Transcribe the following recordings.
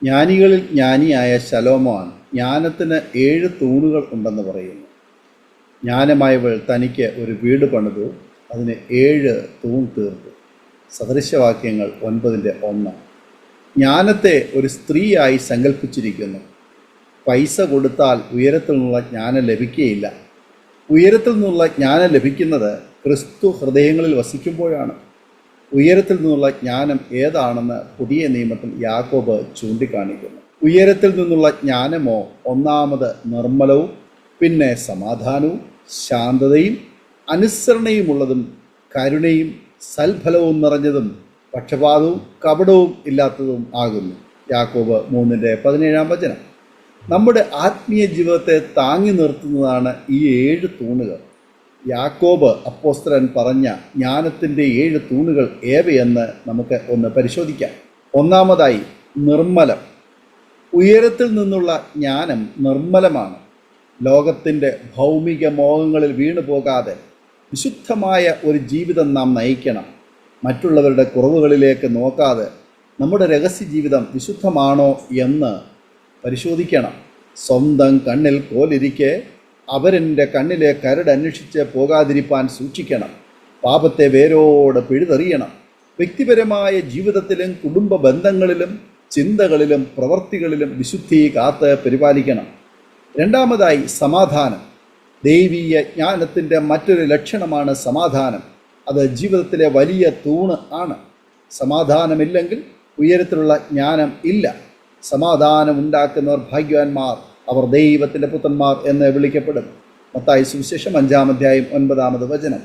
ജ്ഞാനികളിൽ ജ്ഞാനിയായ ശലോമോൻ ജ്ഞാനത്തിന് 7 തൂണുകൾ ഉണ്ടെന്ന് പറയുന്നു. ജ്ഞാനമായവൾ തനിക്ക് ഒരു വീട് പണിതു, അതിന് 7 തൂൺ തീർത്തു. സദൃശവാക്യങ്ങൾ 9:1. ജ്ഞാനത്തെ ഒരു സ്ത്രീയായി സങ്കല്പിച്ചിരിക്കുന്നു. പൈസ കൊടുത്താൽ ഉയരത്തിൽ നിന്നുള്ള ജ്ഞാനം ലഭിക്കുകയില്ല. ഉയരത്തിൽ നിന്നുള്ള ജ്ഞാനം ലഭിക്കുന്നത് ക്രിസ്തു ഹൃദയങ്ങളിൽ വസിക്കുമ്പോഴാണ്. ഉയരത്തിൽ നിന്നുള്ള ജ്ഞാനം ഏതാണെന്ന് പുതിയ നിയമത്തിൽ യാക്കോബ് ചൂണ്ടിക്കാണിക്കുന്നു. ഉയരത്തിൽ നിന്നുള്ള ജ്ഞാനമോ ഒന്നാമത് നിർമ്മലവും, പിന്നെ സമാധാനവും, ശാന്തതയും, അനുസരണയുമുള്ളതും, കരുണയും സൽഫലവും നിറഞ്ഞതും, പക്ഷപാതവും കപടവും ഇല്ലാത്തതും ആകുന്നു. യാക്കോബ് 3:17. നമ്മുടെ ആത്മീയ ജീവിതത്തെ താങ്ങി നിർത്തുന്നതാണ് ഈ 7 തൂണുകൾ. യാക്കോബ് അപ്പോസ്തലൻ പറഞ്ഞ ജ്ഞാനത്തിൻ്റെ 7 തൂണുകൾ ഏവയെന്ന് നമുക്ക് ഒന്ന് പരിശോധിക്കാം. ഒന്നാമതായി നിർമ്മലം. ഉയരത്തിൽ നിന്നുള്ള ജ്ഞാനം നിർമ്മലമാണ്. ലോകത്തിൻ്റെ ഭൗമിക മോഹങ്ങളിൽ വീണു പോകാതെ വിശുദ്ധമായ ഒരു ജീവിതം നാം നയിക്കണം. മറ്റുള്ളവരുടെ കുറവുകളിലേക്ക് നോക്കാതെ നമ്മുടെ രഹസ്യ ജീവിതം വിശുദ്ധമാണോ എന്ന് പരിശോധിക്കണം. സ്വന്തം കണ്ണിൽ കോലിരിക്കെ അവരെൻ്റെ കണ്ണിലെ കരട് അന്വേഷിച്ച് പോകാതിരിപ്പാൻ സൂക്ഷിക്കണം. പാപത്തെ വേരോടെ പിഴുതെറിയണം. വ്യക്തിപരമായ ജീവിതത്തിലും കുടുംബ ബന്ധങ്ങളിലും ചിന്തകളിലും പ്രവൃത്തികളിലും വിശുദ്ധി കാത്ത് പരിപാലിക്കണം. രണ്ടാമതായി സമാധാനം. ദൈവീയ ജ്ഞാനത്തിൻ്റെ മറ്റൊരു ലക്ഷണമാണ് സമാധാനം. അത് ജീവിതത്തിലെ വലിയ തൂണ് ആണ്. സമാധാനമില്ലെങ്കിൽ ഉയരത്തിലുള്ള ജ്ഞാനം ഇല്ല. സമാധാനം ഉണ്ടാക്കുന്നവർ ഭാഗ്യവാന്മാർ, അവർ ദൈവത്തിൻ്റെ പുത്രന്മാർ എന്ന് വിളിക്കപ്പെടും. മത്തായി സുവിശേഷം 5:9.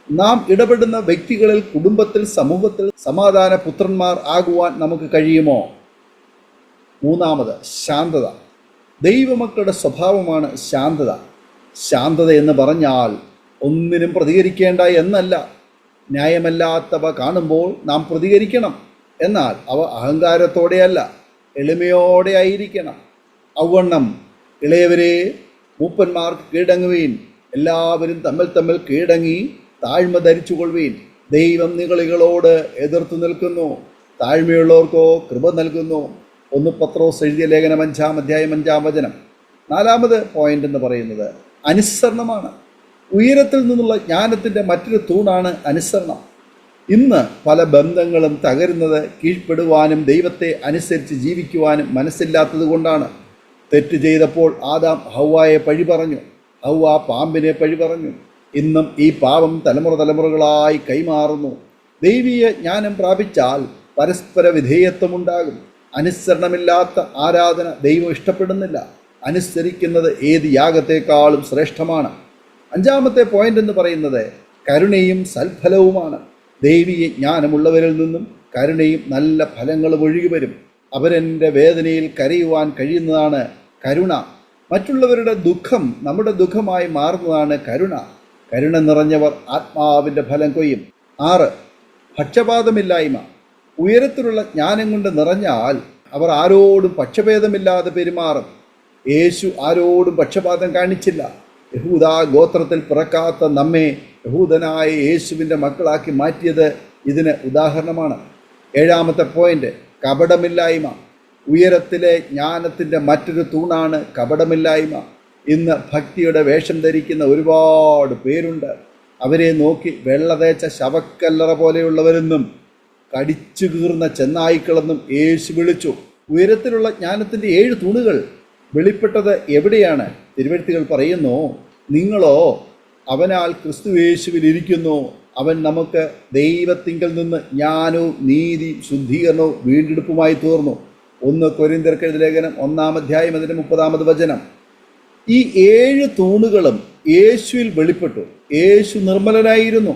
നാം ഇടപെടുന്ന വ്യക്തികളിൽ, കുടുംബത്തിൽ, സമൂഹത്തിൽ സമാധാന പുത്രന്മാർ ആകുവാൻ നമുക്ക് കഴിയുമോ? മൂന്നാമത് ശാന്തത. ദൈവമക്കളുടെ സ്വഭാവമാണ് ശാന്തത. ശാന്തത എന്ന് പറഞ്ഞാൽ ഒന്നിനും പ്രതികരിക്കേണ്ട എന്നല്ല. ന്യായമല്ലാത്തവ കാണുമ്പോൾ നാം പ്രതികരിക്കണം. എന്നാൽ അവ അഹങ്കാരത്തോടെയല്ല, എളിമയോടെ ആയിരിക്കണം. ഔവണ്ണം ഇളയവരെ മൂപ്പന്മാർക്ക് കീഴടങ്ങുവീൻ, എല്ലാവരും തമ്മിൽ കീഴടങ്ങി താഴ്മ ധരിച്ചുകൊള്ളുവീൻ. ദൈവം നിഗളികളോട് എതിർത്തു നിൽക്കുന്നു, താഴ്മയുള്ളവർക്കോ കൃപ നൽകുന്നു. 1 പത്രോസ് എഴുതിയ ലേഖനം 5:5. നാലാമത് പോയിന്റ് എന്ന് പറയുന്നത് അനുസരണമാണ്. ഉയരത്തിൽ നിന്നുള്ള ജ്ഞാനത്തിൻ്റെ മറ്റൊരു തൂണാണ് അനുസരണം. ഇന്ന് പല ബന്ധങ്ങളും തകരുന്നത് കീഴ്പ്പെടുവാനും ദൈവത്തെ അനുസരിച്ച് ജീവിക്കുവാനും മനസ്സില്ലാത്തത് കൊണ്ടാണ്. തെറ്റ് ചെയ്തപ്പോൾ ആദാം ഹൗവായെ പഴി പറഞ്ഞു, ഹൗവ പാമ്പിനെ പഴി പറഞ്ഞു. ഇന്നും ഈ പാപം തലമുറകളായി കൈമാറുന്നു. ദൈവീയ ജ്ഞാനം പ്രാപിച്ചാൽ പരസ്പര വിധേയത്വമുണ്ടാകും. അനുസരണമില്ലാത്ത ആരാധന ദൈവം ഇഷ്ടപ്പെടുന്നില്ല. അനുസരിക്കുന്നത് ഏത് യാഗത്തെക്കാളും ശ്രേഷ്ഠമാണ്. അഞ്ചാമത്തെ പോയിന്റ് എന്ന് പറയുന്നത് കരുണയും സൽഫലവുമാണ്. ദൈവീയ ജ്ഞാനമുള്ളവരിൽ നിന്നും കരുണയും നല്ല ഫലങ്ങളും ഒഴുകി വരും. അവരെൻ്റെ വേദനയിൽ കരയുവാൻ കഴിയുന്നതാണ് കരുണ. മറ്റുള്ളവരുടെ ദുഃഖം നമ്മുടെ ദുഃഖമായി മാറുന്നതാണ് കരുണ. കരുണ നിറഞ്ഞവർ ആത്മാവിൻ്റെ ഫലം കൊയ്യും. 6 പക്ഷപാതമില്ലായ്മ. ഉയരത്തിലുള്ള ജ്ഞാനം കൊണ്ട് നിറഞ്ഞാൽ അവർ ആരോടും പക്ഷഭേദമില്ലാതെ പെരുമാറും. യേശു ആരോടും പക്ഷപാതം കാണിച്ചില്ല. യഹൂദ ഗോത്രത്തിൽ പിറക്കാത്ത നമ്മെ യഹൂദനായ യേശുവിൻ്റെ മക്കളാക്കി മാറ്റിയത് ഇതിന് ഉദാഹരണമാണ്. 7ാമത്തെ പോയിന്റ് കപടമില്ലായ്മ. ഉയരത്തിലെ ജ്ഞാനത്തിൻ്റെ മറ്റൊരു തൂണാണ് കപടമില്ലായ്മ. ഇന്ന് ഭക്തിയുടെ വേഷം ധരിക്കുന്ന ഒരുപാട് പേരുണ്ട്. അവരെ നോക്കി വെള്ള തേച്ച ശവക്കല്ലറ പോലെയുള്ളവരെന്നും കടിച്ചു കീർന്ന ചെന്നായ്ക്കളെന്നും യേശു വിളിച്ചു. ഉയരത്തിലുള്ള ജ്ഞാനത്തിൻ്റെ 7 തൂണുകൾ വെളിപ്പെട്ടത് എവിടെയാണ്? തിരുവെഴുത്തുകൾ പറയുന്നു, നിങ്ങളോ അവനാൽ ക്രിസ്തു യേശുവിൽ ഇരിക്കുന്നു, അവൻ നമുക്ക് ദൈവത്തിങ്കൽ നിന്ന് ജ്ഞാനവും നീതി ശുദ്ധീകരണവും വീണ്ടെടുപ്പുമായി തീർന്നു. 1 കൊരിന്ത്യർക്ക് എഴുതിയ ലേഖനം 1:30. ഈ 7 തൂണുകളും യേശുവിൽ വെളിപ്പെട്ടു. യേശു നിർമ്മലനായിരുന്നു,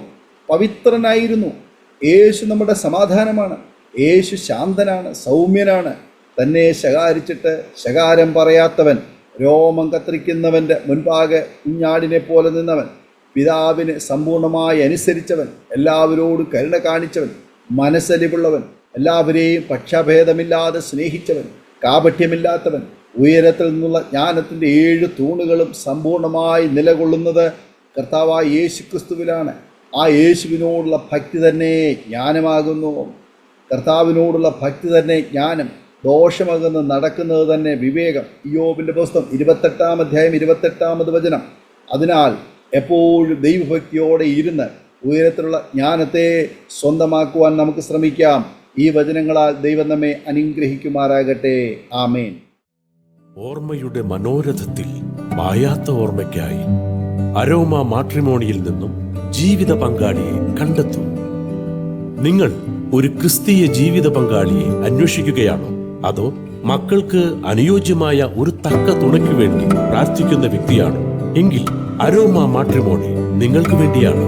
പവിത്രനായിരുന്നു. യേശു നമ്മുടെ സമാധാനമാണ്. യേശു ശാന്തനാണ്, സൗമ്യനാണ്. തന്നെ ശകാരിച്ചിട്ട് ശകാരം പറയാത്തവൻ, രോമം കത്തിരിക്കുന്നവൻ്റെ മുൻപാകെ കുഞ്ഞാടിനെ പോലെ നിന്നവൻ, പിതാവിന് സമ്പൂർണമായി അനുസരിച്ചവൻ, എല്ലാവരോടും കരുണ കാണിച്ചവൻ, മനസ്സലിവുള്ളവൻ, എല്ലാവരെയും പക്ഷഭേദമില്ലാതെ സ്നേഹിച്ചവൻ, കാപഠ്യമില്ലാത്തവൻ. ഉയരത്തിൽ നിന്നുള്ള ജ്ഞാനത്തിൻ്റെ 7 തൂണുകളും സമ്പൂർണമായി നിലകൊള്ളുന്നത് കർത്താവായ യേശു ക്രിസ്തുവിലാണ്. ആ യേശുവിനോടുള്ള ഭക്തി തന്നെ ജ്ഞാനമാകുന്നു. കർത്താവിനോടുള്ള ഭക്തി തന്നെ ജ്ഞാനം. ദോഷമകന്ന് നടക്കുന്നത് തന്നെ വിവേകം. ഇയ്യോബിൻ്റെ പുസ്തകം 28-ാം അധ്യായം 28-ാമത് വചനം. അതിനാൽ എപ്പോഴും ദൈവഭക്തിയോടെ ഇരുന്ന് ഉയരത്തിലുള്ള ജ്ഞാനത്തെ സ്വന്തമാക്കുവാൻ നമുക്ക് ശ്രമിക്കാം. ഈ വചനങ്ങളാൽ ദൈവം നമ്മെ അനുഗ്രഹിക്കുമാറാകട്ടെ. ആമേൻ. ഓർമ്മയുടെ മനോരഥത്തിൽ മായാത്ത ഓർമ്മയ്ക്കായി അരോമ മാട്രിമോണിയിൽ നിന്നും ജീവിത പങ്കാളിയെ കണ്ടെത്തൂ. നിങ്ങൾ ഒരു ക്രിസ്തീയ ജീവിത പങ്കാളിയെ അന്വേഷിക്കുകയാണോ? അതോ മക്കൾക്ക് അനുയോജ്യമായ ഒരു തക്ക തുണയ്ക്കു വേണ്ടി പ്രാർത്ഥിക്കുന്ന വ്യക്തിയാണോ? എങ്കിൽ അരോമ മാട്രിമോണി നിങ്ങൾക്ക് വേണ്ടിയാണ്.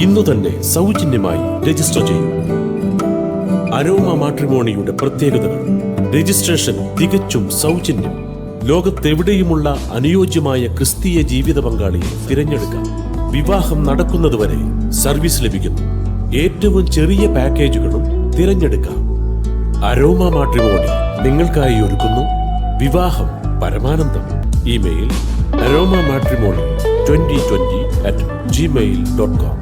ഇന്നു തന്നെ സൗജന്യമായി രജിസ്റ്റർ ചെയ്യൂ. അരോമ മാട്രിമോണിയുടെ പ്രത്യേകതകൾ: രജിസ്ട്രേഷൻ തികച്ചും സൗജന്യം. ലോകത്തെവിടെയുമുള്ള അനുയോജ്യമായ ക്രിസ്തീയ ജീവിത പങ്കാളിയെ തിരഞ്ഞെടുക്കാം. വിവാഹം നടക്കുന്നതുവരെ സർവീസ് ലഭിക്കുന്നു. ഏറ്റവും ചെറിയ പാക്കേജുകളും തിരഞ്ഞെടുക്കാം. അരോമ മാട്രിമോണി നിങ്ങൾക്കായി ഒരുക്കുന്നു വിവാഹം പരമാനന്ദം. Email aroma matrimony2020@gmail.com.